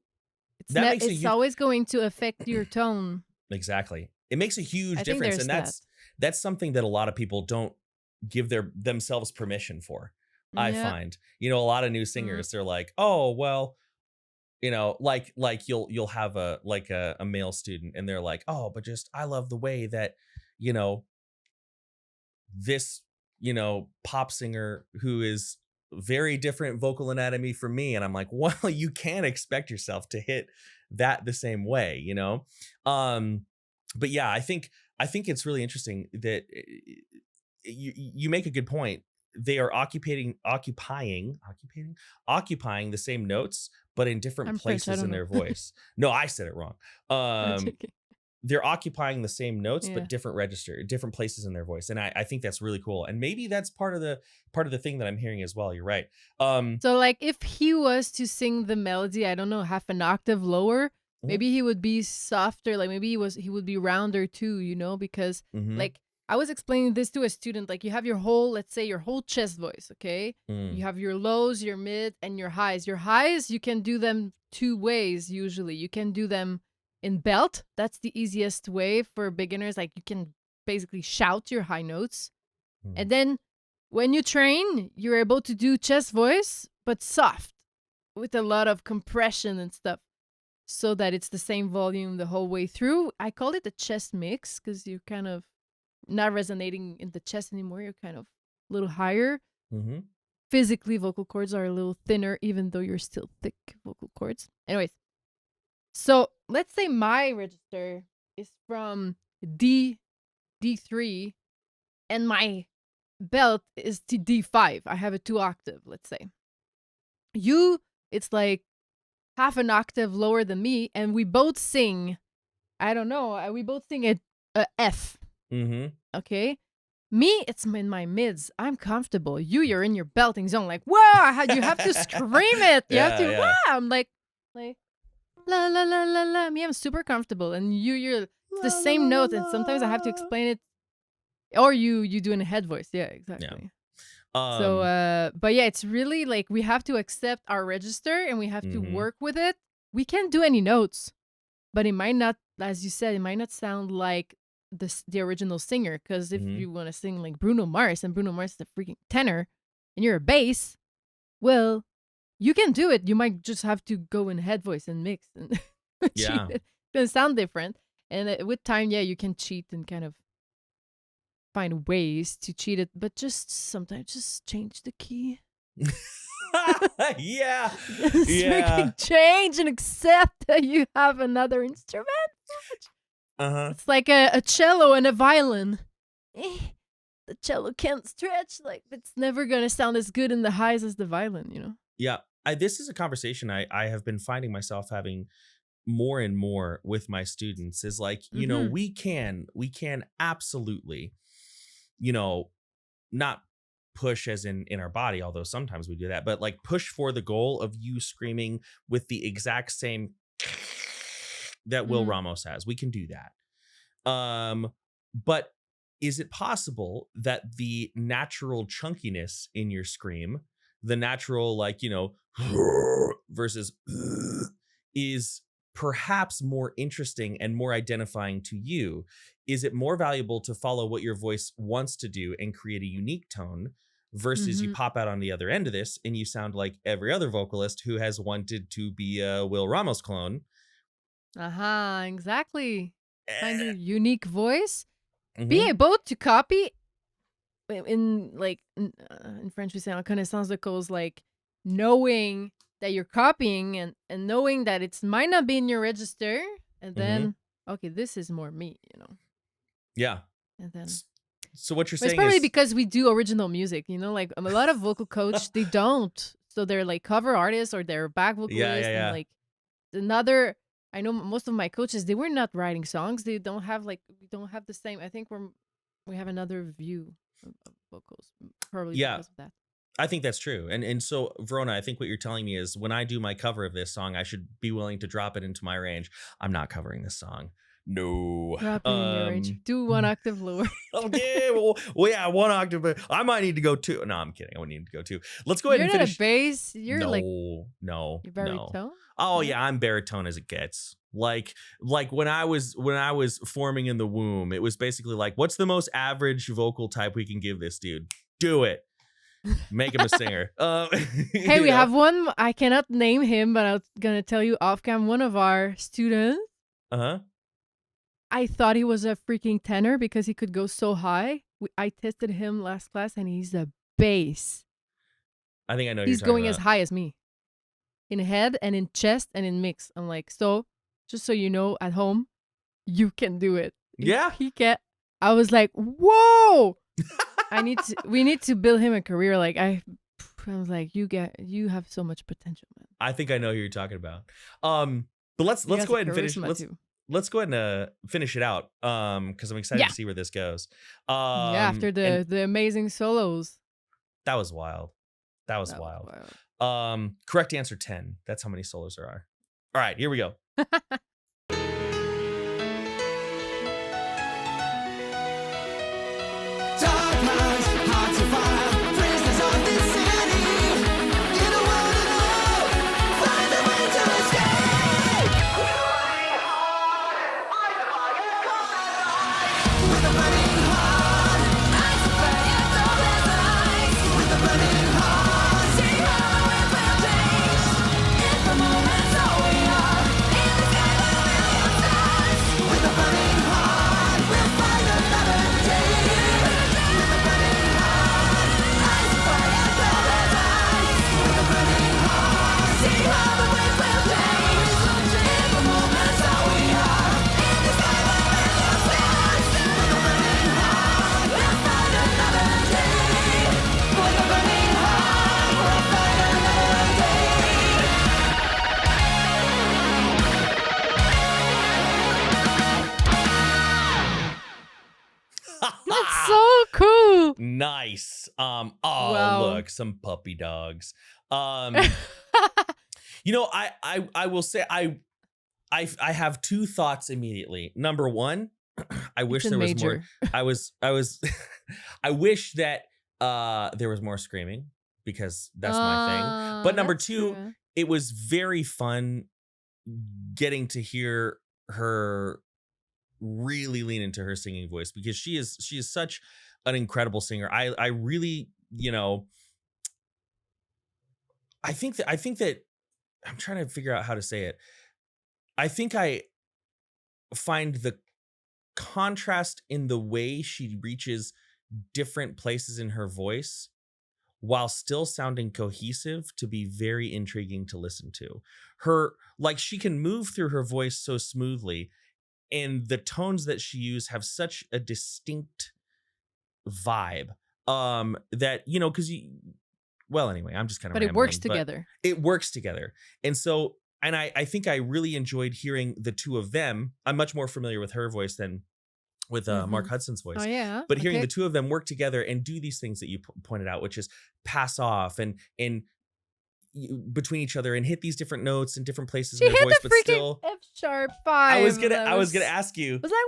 It's always going to affect your tone.
Exactly. It makes a huge
I think
difference,
there's
and that's something that a lot of people don't give themselves permission for. I
Yeah.
find, a lot of new singers, they're like, oh, well, like you'll have a male student, and they're like, oh, but just, I love the way that, this, pop singer who is very different vocal anatomy from me. And I'm like, well, you can't expect yourself to hit that the same way, but yeah, I think it's really interesting that you make a good point. They are occupying the same notes, but in different
I'm French, I
places
don't
in their
know.
voice. No, I said it wrong.
I'm joking.
they're occupying the same notes,
Yeah.
but different places in their voice. And I think that's really cool. And maybe that's part of the thing that I'm hearing as well. You're right.
So like if he was to sing the melody, I don't know, half an octave lower, maybe he would be softer. Like maybe he would be rounder too, you know, because like I was explaining this to a student, like you have your whole, let's say your whole chest voice, okay? You have your lows, your mid, and your highs. Your highs, you can do them two ways usually. You can do them in belt. That's the easiest way for beginners. Like you can basically shout your high notes. And then when you train, you're able to do chest voice, but soft with a lot of compression and stuff so that it's the same volume the whole way through. I call it a chest mix because you're kind of not resonating in the chest anymore. You're kind of a little higher. Physically, vocal cords are a little thinner, even though you're still thick vocal cords. Anyways, so let's say my register is from D3 and my belt is to D5. I have a 2 octave, let's say. It's like half an octave lower than me, and we both sing, I don't know, we both sing a F. Okay? Me, it's in my mids. I'm comfortable. You're in your belting zone. Like, whoa, you have to scream it. You have to, wow. I'm like, la, la, la, la, la. Me, I'm super comfortable. And you're the same note, and sometimes I have to explain it. Or you do in a head voice. Yeah, exactly. Yeah. But yeah, it's really like we have to accept our register and we have to work with it. We can't do any notes, but it might not, as you said, it might not sound like the original singer. Because if you want to sing like Bruno Mars, and Bruno Mars is a freaking tenor, and you're a bass, well, you can do it. You might just have to go in head voice and mix and cheat it. It's gonna sound different. And with time, yeah, you can cheat and kind of find ways to cheat it, but sometimes just change the key.
Yeah.
Freaking change and accept that you have another instrument. It's like a cello and a violin. The cello can't stretch, like it's never gonna sound as good in the highs as the violin, you know?
Yeah. This is a conversation I have been finding myself having more and more with my students, is like, you know, we can absolutely, you know, not push as in our body, although sometimes we do that, but like push for the goal of you screaming with the exact same that Will Ramos has. We can do that. But is it possible that the natural chunkiness in your scream, the natural, like, you know, versus is perhaps more interesting and more identifying to you? Is it more valuable to follow what your voice wants to do and create a unique tone versus you pop out on the other end of this and you sound like every other vocalist who has wanted to be a Will Ramos clone?
Exactly. Find your unique voice. Be able to copy in French we say en connaissance de cause, like knowing that you're copying and knowing that it might not be in your register, and then okay, this is more me, you know.
Yeah.
And then
so what you're saying
it's probably
is
because we do original music, you know, like a lot of vocal coach they don't, so they're like cover artists or they're back vocalists. And like another, I know most of my coaches, they were not writing songs. They don't have we don't have the same. I think we have another view of vocals, probably because of that.
I think that's true. And so, Verona, I think what you're telling me is when I do my cover of this song, I should be willing to drop it into my range. I'm not covering this song. No.
Drop it in your range. Do 1 octave lower.
Okay. Well, yeah, 1 octave. But I might need to go 2. No, I'm kidding. I wouldn't need to go 2. Let's go ahead and finish.
You're not a bass. You're
No.
You're baritone?
Oh yeah, I'm baritone as it gets. Like when I was forming in the womb, it was basically like, what's the most average vocal type we can give this dude? Do it. Make him a singer.
Hey, we have one. I cannot name him, but I'm gonna tell you off cam. One of our students. I thought he was a freaking tenor because he could go so high. I tested him last class, and he's a bass.
I think I know.
He's going as high as me, in head and in chest and in mix. I'm like, so just so you know, at home, you can do it.
Yeah,
he can. I was like, whoa. We need to build him a career. Like I was like, you have so much potential, man.
I think I know who you're talking about. But let's go ahead and finish. let's go ahead and finish it out. Because I'm excited
Yeah.
to see where this goes.
Yeah, after
And
the amazing solos.
that was wild. That was
That was
wild.
wild.
Correct answer 10. That's how many solos there are. All right, here we go.
Dark nights, hearts of fire, prisoners of this city. In a world alone, find a way to escape. With a burning heart, eyes of fire, cold as ice. With a burning heart, see how it will change. In the moment, all we are, in the sky, a million stars. With a burning heart, we'll find another day.
That's so cool.
Nice. Oh,
Wow.
look, some puppy dogs. You know, I will say I have two thoughts immediately. Number one, I wish
It's a
there was more.
major.
I was I wish that there was more screaming because that's my thing. But number
That's
two,
true.
it was very fun getting to hear her really lean into her singing voice because she is such an incredible singer. I really, you know, I think that I'm trying to figure out how to say it. I think I find the contrast in the way she reaches different places in her voice while still sounding cohesive to be very intriguing to listen to. Her, like, she can move through her voice so smoothly, and the tones that she uses have such a distinct vibe that, you know, because well, anyway, I'm just kind of
But it works together.
It works together. And so, and I think I really enjoyed hearing the two of them. I'm much more familiar with her voice than with Mark Hudson's voice.
Oh yeah.
But hearing
Okay.
the two of them work together and do these things that you pointed out, which is pass off and between each other and hit these different notes in different places
She
in their
hit
voice,
the
but
freaking
still,
F#5.
I was gonna ask you.
I was like,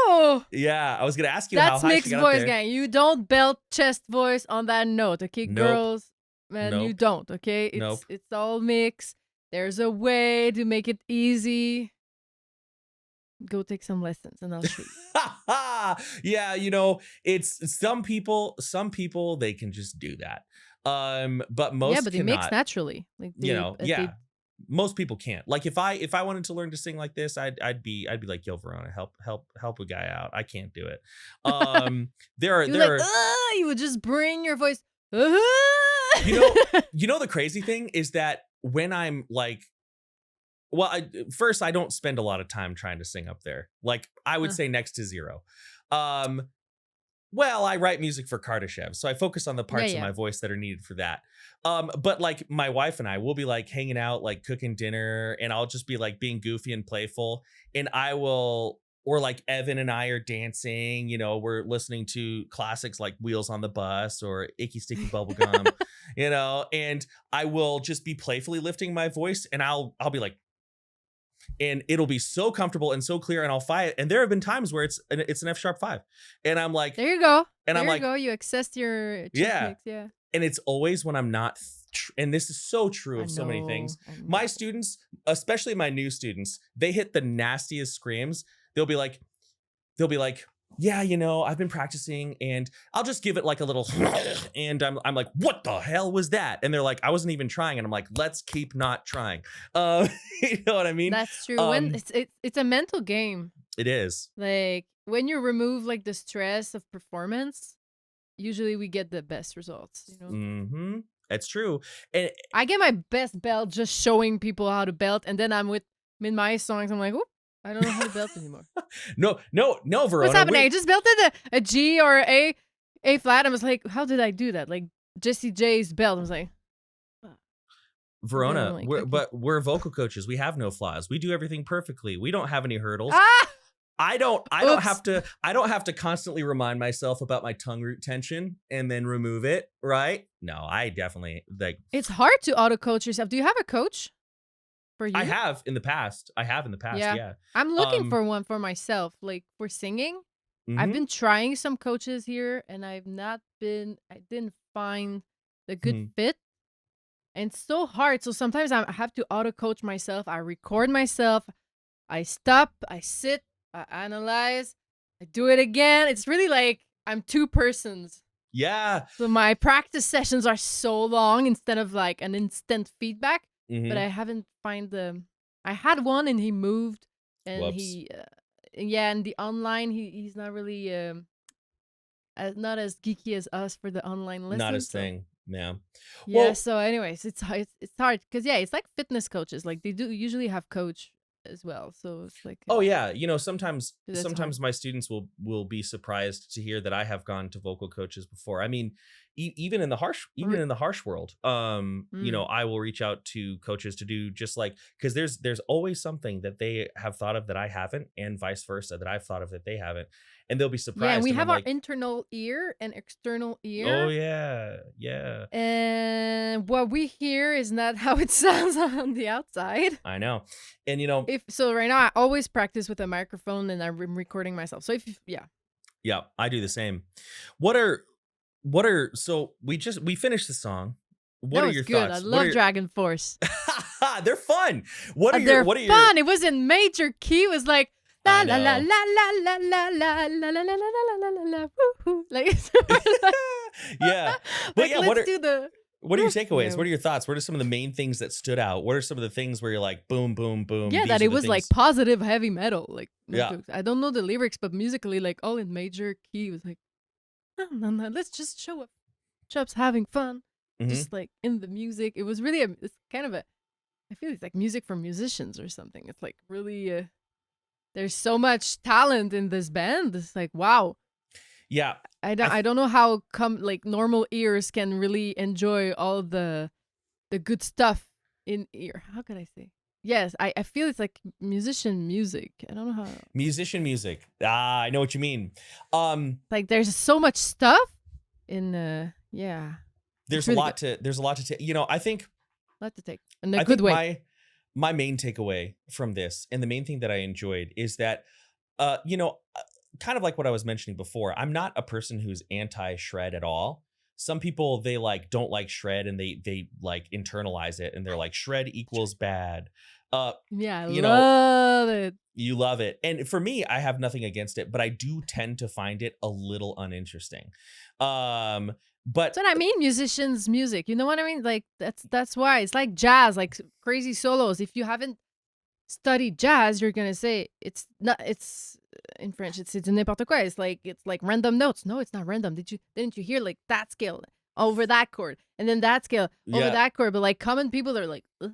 whoa.
Yeah, I was gonna ask you how
That's
high she
mixed
got up
voice,
there.
gang. You don't belt chest voice on that note, okay,
Nope.
girls? Man, you
Nope.
don't, okay?
Nope.
It's all mixed. There's a way to make it easy. Go take some lessons and I'll show you.
Yeah, you know, it's some people they can just do that. But most
Yeah, but they
cannot.
mix naturally. Like
You know, yeah. Most people can't. Like if I wanted to learn to sing like this, I'd be like, yo, Verona, help a guy out. I can't do it.
You would just bring your voice.
You know the crazy thing is that when I'm like, well, first I don't spend a lot of time trying to sing up there. Like I would say next to zero. Well, I write music for Kardashev, so I focus on the parts of my voice that are needed for that. But like my wife and I will be like hanging out, like cooking dinner, and I'll just be like being goofy and playful, and or like Evan and I are dancing, you know, we're listening to classics like Wheels on the Bus or Icky Sticky Bubblegum, you know, and I will just be playfully lifting my voice and I'll be like, and it'll be so comfortable and so clear and I'll fight it. And there have been times where it's an F#5 and I'm like,
there you go.
And
there
I'm like,
you go. You accessed your chest mix. Yeah.
And it's always when I'm not, and this is so true of so many things. My students, especially my new students, they hit the nastiest screams. They'll be like, yeah, you know, I've been practicing and I'll just give it like a little, and I'm like, what the hell was that? And they're like, I wasn't even trying. And I'm like, let's keep not trying. You know what I mean?
That's true. When it's a mental game.
It is.
Like when you remove like the stress of performance, usually we get the best results, you know?
Mm-hmm. That's true. And
I get my best belt just showing people how to belt. And then I'm in my songs, I'm like, oh, I don't know how to belt anymore.
No, Verona.
What's happening? I just belted a G or a flat. I was like, how did I do that? Like Jessie J's belt. I was like,
Verona,
like, okay.
but we're vocal coaches. We have no flaws. We do everything perfectly. We don't have any hurdles.
Ah!
I don't
Oops.
have to constantly remind myself about my tongue root tension and then remove it, right? No, I definitely like
It's hard to auto coach yourself. Do you have a coach for you?
I have in the past.
Yeah.
Yeah.
I'm looking for one for myself, like for singing. I've
Mhm,
been trying some coaches here and I didn't find the good
mhm.
fit. And it's so hard. So sometimes I have to auto coach myself. I record myself. I stop. I sit. I analyze. I do it again. It's really like I'm two persons.
Yeah.
So my practice sessions are so long instead of like an instant feedback. But
Mhm.
I haven't find the. I had one and he moved, and
Whoops.
and the online he's not really not as geeky as us for the online
Not
lessons.
his
So
thing. Yeah.
yeah.
Well,
So anyways, it's hard because yeah, it's like fitness coaches. Like they do usually have coach as well. So it's like
oh yeah, you know, sometimes
that's hard.
my students will be surprised to hear that I have gone to vocal coaches before. I mean, even in the harsh world, you know,
Mm.
I will reach out to coaches to do just like because there's always something that they have thought of that I haven't, and vice versa that I've thought of that they haven't, and they'll be
Yeah, and
surprised,
we
and I'm
have our
like,
internal ear and external
oh
ear.
yeah, yeah,
And what we hear is not how it sounds on the outside.
I know, and you know,
If so, right now I always practice with a microphone and I'm recording myself. So yeah,
yeah, I do the same. What are so we finished the song. What
that
are
was
your
good. I
thoughts? What
love
are
Dragonforce.
they're fun.
They're
What are your
fun. It was in major key. It was like la
I
la la la
know.
la la la la la la la la la la la la woo like it's like,
Yeah. But
like
yeah,
let's do the
what are your takeaways?
yeah.
What are your thoughts? What are some of the main things that stood out? What are some of the things where you're like boom boom boom,
Yeah, that
these are
it
the
was like
things.
positive heavy metal. Like no
Yeah.
jokes. I don't know the lyrics, but musically, like all in major key, it was like no, no, no. Let's just show up. Chub's having fun,
Mhm.
just like in the music. It was really it's kind of a. I feel it's like music for musicians or something. It's like really. There's so much talent in this band. It's like wow.
Yeah.
I don't know how come like normal ears can really enjoy all the good stuff in ear. How could I say? Yes, I feel it's like musician music. I don't know how.
Musician music. Ah, I know what you mean.
Like there's so much stuff in yeah. It's
There's a
really
lot to take. You know, I think
lot to take in a
I
good
think
way.
my main takeaway from this, and the main thing that I enjoyed, is that you know, kind of like what I was mentioning before, I'm not a person who's anti shred at all. Some people, they like don't like shred, and they like internalize it, and they're like shred equals bad.
Yeah, I
You know,
love it.
you love it. And for me, I have nothing against it, but I do tend to find it a little uninteresting. But
That's what I mean, musicians' music. You know what I mean? Like that's why it's like jazz, like crazy solos. If you haven't studied jazz, you're gonna say it's not. It's in French. It's n'importe quoi. It's like random notes. No, it's not random. Didn't you hear like that scale over that chord and then that scale over
yeah,
that chord? But like common people are like, ugh,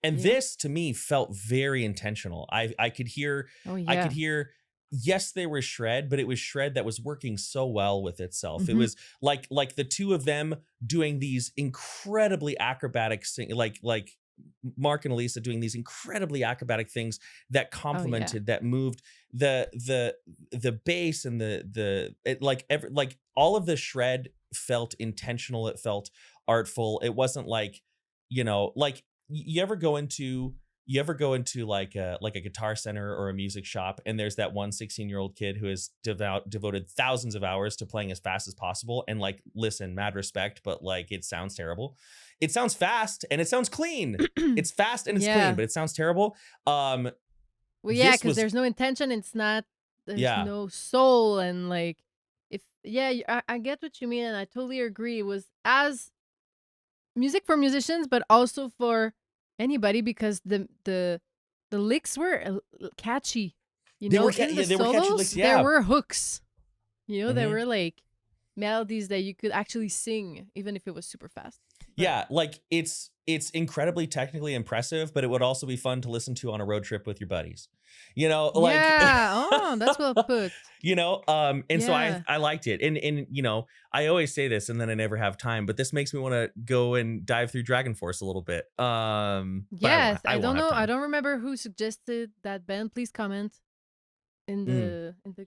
and
you know?
this to me felt very intentional. I could hear
Oh
I could
yeah.
hear yes, there was shred, but it was shred that was working so well with itself. It
Hmm.
was like the two of them doing these incredibly acrobatic like Mark and Alissa doing these incredibly acrobatic things that
Oh yeah.
complemented, that moved the bass, and like all of the shred felt intentional. It felt artful. It wasn't like, you know, like you ever go into like a guitar center or a music shop, and there's that one 16-year-old kid who has devoted thousands of hours to playing as fast as possible, and like, listen, mad respect, but like it sounds terrible. It sounds fast and it sounds clean. It's fast and it's clean,
Yeah.
but it sounds terrible.
Well, yeah,
This
because
was
there's no intention. It's not. There's
yeah.
no soul, and like, if yeah, I get what you mean, and I totally agree. It was as music for musicians, but also for anybody because the licks were catchy. You
They
know,
were
in the
they were catchy
solos
licks,
there
yeah.
were hooks. You know, there
Mhm.
were like melodies that you could actually sing, even if it was super fast. But
Yeah, like it's incredibly technically impressive, but it would also be fun to listen to on a road trip with your buddies. You know, like
Yeah. Oh, that's well put.
you know, and so
Yeah.
I liked it. And you know, I always say this and then I never have time, but this makes me want to go and dive through Dragonforce a little bit. But
Yes.
I
I
won't
don't
have
know. I
time.
don't remember who suggested that band. Please comment in
Mm.
the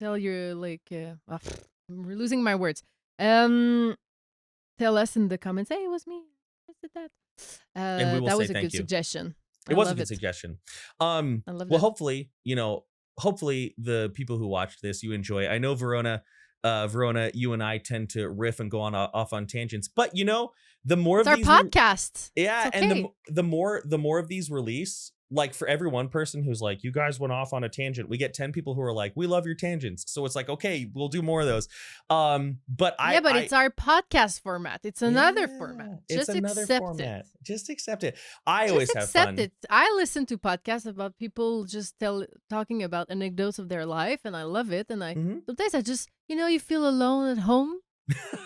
tell your like I'm losing my words. Um Tell us in the comments, hey, it was me. I did that.
And we will
That
say
was a
thank
good
you.
suggestion.
It
I
was a
love
good
it.
suggestion.
I loved
Well,
it.
hopefully, you know, hopefully the people who watched this, you enjoy. I know Verona, you and I tend to riff and go on off on tangents, but you know, the more
It's
of
our
these,
podcast. It's
yeah, and
okay.
the more of these release, like for every one person who's like, you guys went off on a tangent, we get 10 people who are like, we love your tangents. So it's like, okay, we'll do more of those. But
Yeah, but
I
it's our podcast format. It's another format.
yeah, it's
Just
another
accept
format.
it.
Just accept it. I
Just
always have
accept
fun.
it. I listen to podcasts about people just talking about anecdotes of their life, and I love it. And
Mhm.
sometimes I just, you feel alone at home.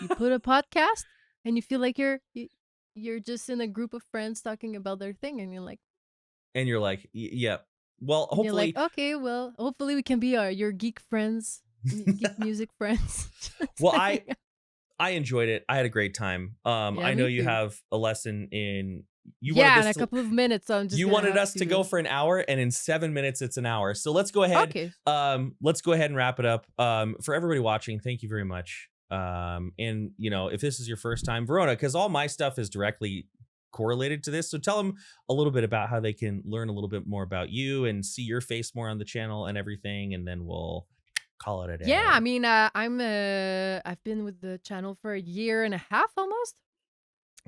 You put a podcast, and you feel like you're just in a group of friends talking about their thing, and you're like,
And you're like, yeah. Well, hopefully
okay, well, hopefully we can be your geek friends, geek music friends.
well, I enjoyed it. I had a great time.
Yeah,
I know
me
you
too.
have a lesson in you wanted
Yeah, in
this
a
to
couple of minutes, I'm just
you
gonna
wanted
have
us to go for an hour, and in 7 minutes it's an hour. So let's go ahead.
Okay.
Let's go ahead and wrap it up. For everybody watching, thank you very much. And you know, if this is your first time, Verona, because all my stuff is directly correlated to this. So tell them a little bit about how they can learn a little bit more about you and see your face more on the channel and everything, and then we'll call it a day.
Yeah, I mean, I've been with the channel for a year and a half almost,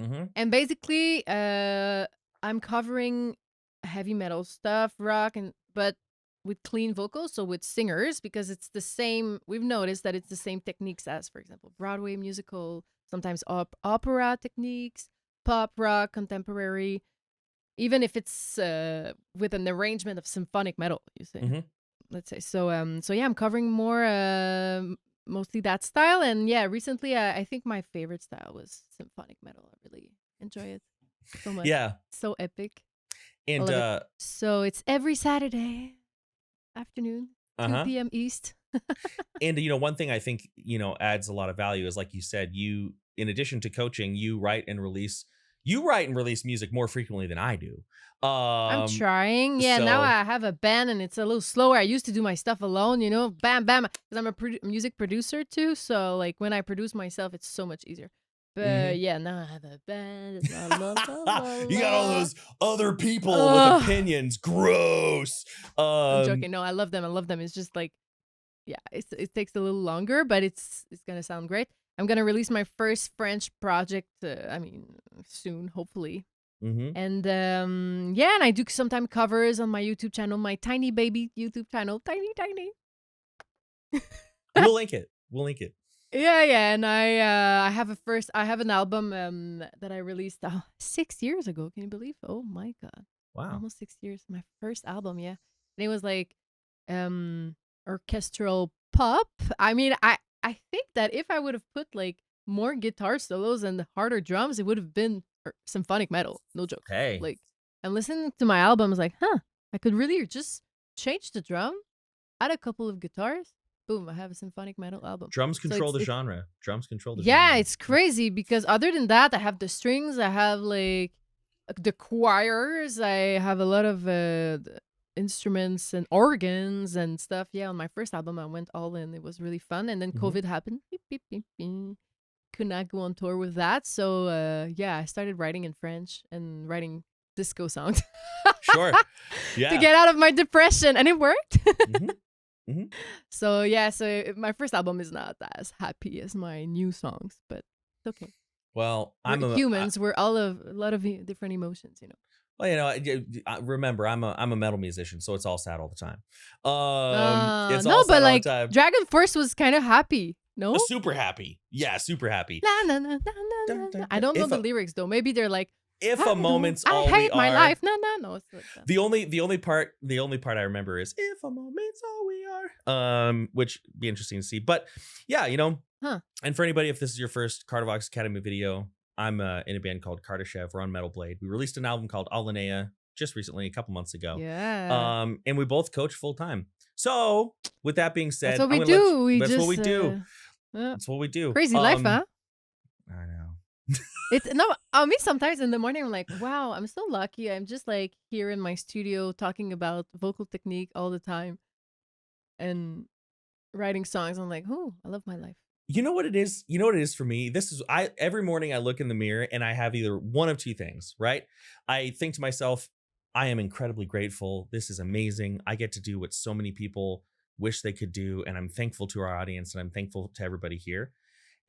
Mm-hmm.
and basically, I'm covering heavy metal stuff, rock, but with clean vocals, so with singers, because it's the same. We've noticed that it's the same techniques as, for example, Broadway musical, sometimes opera techniques, pop, rock, contemporary, even if it's with an arrangement of symphonic metal, you say.
Mm-hmm.
Let's say so yeah, I'm covering more mostly that style, and yeah, recently I think my favorite style was symphonic metal. I really enjoy it so much.
Yeah.
So epic. I
And
love it. So it's every Saturday afternoon, 2 p.m. East.
and you know, one thing I think, you know, adds a lot of value is, like you said, you, in addition to coaching, you write and release music more frequently than I do.
I'm trying. Yeah, now
so-
I have a band and it's a little slower. I used to do my stuff alone, bam, bam, because I'm a music producer too. So, like, when I produce myself, it's so much easier. But yeah, now I have a band.
You got all those other people
Ugh.
with opinions. Gross.
I'm joking. No, I love them. I love them. It's just like, yeah, it takes a little longer, but it's gonna sound great. I'm gonna release my first French project. Soon, hopefully.
Mm-hmm.
And yeah, and I do sometimes covers on my YouTube channel, my tiny baby YouTube channel, tiny.
We'll link it. We'll link it.
Yeah, and I have an album that I released 6 years ago. Can you believe? Oh my god!
Wow.
Almost 6 years. My first album, yeah. And it was like orchestral pop. I mean, I think that if I would have put like more guitar solos and harder drums, it would have been symphonic metal. No joke.
Hey.
Like, I'm listening to my album, I was like, I could really just change the drum, add a couple of guitars, boom, I have a symphonic metal album.
Drums control the
it's-
genre. Drums control the
Yeah,
genre.
it's crazy because other than that, I have the strings, I have like the choirs, I have a lot of instruments and organs and stuff. Yeah, on my first album, I went all in. It was really fun. And then COVID happened. Beep, beep, beep, beep. Could not go on tour with that. So yeah, I started writing in French and writing disco songs.
Sure. Yeah.
To get out of my depression. And it worked.
Mm-hmm.
So yeah, so my first album is not as happy as my new songs, but it's okay.
Well,
We're humans. We're all of a lot of different emotions,
Well, you know, remember, I'm a metal musician, so it's all sad all the time. It's
no,
all sad
but
all
like
the time.
Dragonforce was kind of happy. No,
Super happy. Yeah, super happy.
na, na, na, na, na, na, na. I don't know the lyrics though. Maybe they're like,
If
I
a moment's
don't-
all
I hate
we
my
are.
life. No. It's like that.
The only part I remember is if a moment's all we are. Which be interesting to see. But yeah, you know.
Huh.
And for anybody, if this is your first Kardavox Academy video, I'm in a band called Kardashev. We're on Metal Blade. We released an album called Alinea just recently, a couple months ago.
Yeah.
And we both coach full time. So with that being said,
That's what we
I'm gonna let
do.
that's what we do.
Yeah.
That's what we do.
Crazy life, huh?
I know.
It's no, me sometimes in the morning I'm like, wow, I'm so lucky. I'm just like here in my studio talking about vocal technique all the time and writing songs. I'm like, oh, I love my life.
You know what it is? You know what it is for me? Every morning I look in the mirror and I have either one of two things, right? I think to myself, I am incredibly grateful. This is amazing. I get to do what so many people wish they could do. And I'm thankful to our audience and I'm thankful to everybody here.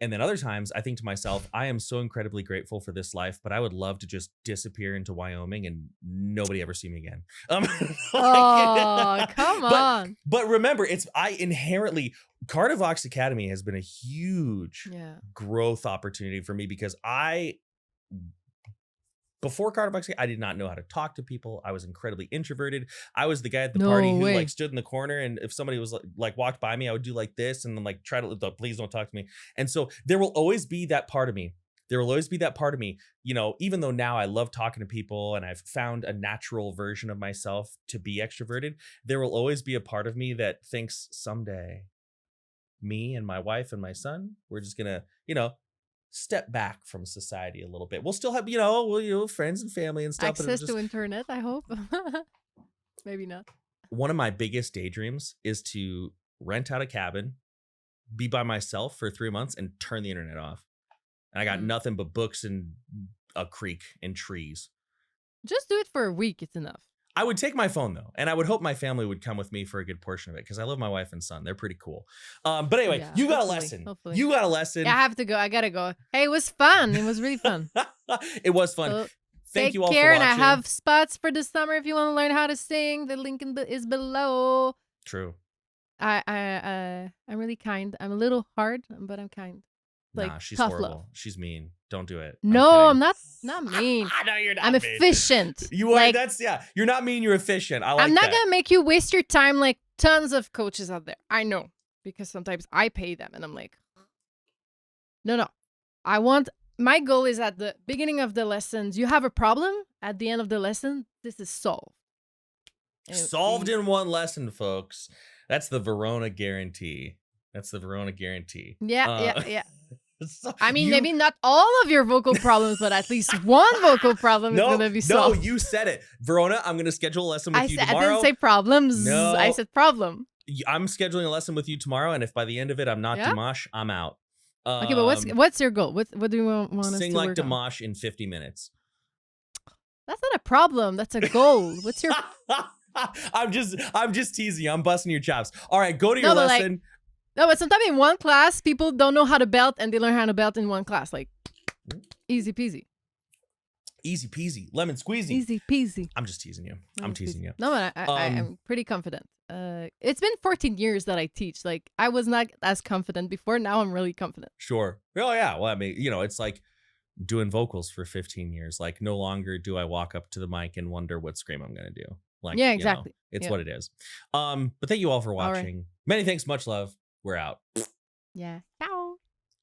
And then other times I think to myself, I am so incredibly grateful for this life, but I would love to just disappear into Wyoming and nobody ever see me again.
Oh, come on.
But remember, Kardavox Academy has been a huge growth opportunity for me because before Kardavox, I did not know how to talk to people. I was incredibly introverted. I was the guy at the party who like stood in the corner, and if somebody was like walked by me, I would do like this and then like try to please don't talk to me. And so there will always be that part of me. You know, even though now I love talking to people and I've found a natural version of myself to be extroverted, there will always be a part of me that thinks someday me and my wife and my son, we're just gonna, you know, step back from society a little bit. We'll still have, friends and family and stuff.
Access to internet, I hope. Maybe not.
One of my biggest daydreams is to rent out a cabin, be by myself for 3 months and turn the internet off. And I got nothing but books and a creek and trees.
Just do it for a week. It's enough.
I would take my phone though, and I would hope my family would come with me for a good portion of it because I love my wife and son. They're pretty cool. But anyway, you got a lesson.
Hopefully.
You got a lesson.
Yeah, I have to go. I gotta go. Hey, it was fun. It was really fun.
It was fun.
So,
Thank you all
take care,
for watching.
and I have spots for the summer if you want to learn how to sing. The link is below.
True.
I'm really kind. I'm a little hard, but I'm kind. Like,
nah, she's
tough
horrible.
love.
She's mean. Don't do it.
No, I'm not mean.
No, you're not
I'm
mean.
efficient.
You are.
Like,
You're not mean. You're efficient. I like
I'm not
that.
gonna make you waste your time like tons of coaches out there. I know, because sometimes I pay them, and I'm like, no. My goal is at the beginning of the lessons. You have a problem. At the end of the lesson, this is solved.
Solved in one lesson, folks. That's the Verona guarantee.
Yeah. So I mean, maybe not all of your vocal problems, but at least one vocal problem is going to be solved.
No, you said it. Verona, I'm going to schedule a lesson with you tomorrow.
I didn't say problems.
No.
I said problem.
I'm scheduling a lesson with you tomorrow, and if by the end of it I'm not Dimash, I'm out.
Okay, but what's your goal? What do you want us to
sing like
work on?
Dimash in 50 minutes.
That's not a problem. That's a goal. What's your...
I'm just teasing you. I'm busting your chops. All right, go to your lesson.
No, but sometimes in one class, people don't know how to belt, and they learn how to belt in one class. Like, easy peasy.
Easy peasy. Lemon squeezy.
Easy peasy.
I'm just teasing you. I'm teasing you.
No, but I'm pretty confident. It's been 14 years that I teach. Like, I was not as confident before. Now I'm really confident.
Sure. Oh, yeah. Well, I mean, it's like doing vocals for 15 years. Like, no longer do I walk up to the mic and wonder what scream I'm going to do. Like,
yeah, exactly.
It's what it is. But thank you all for watching. Many thanks. Much love. We're out.
Yeah. Ciao.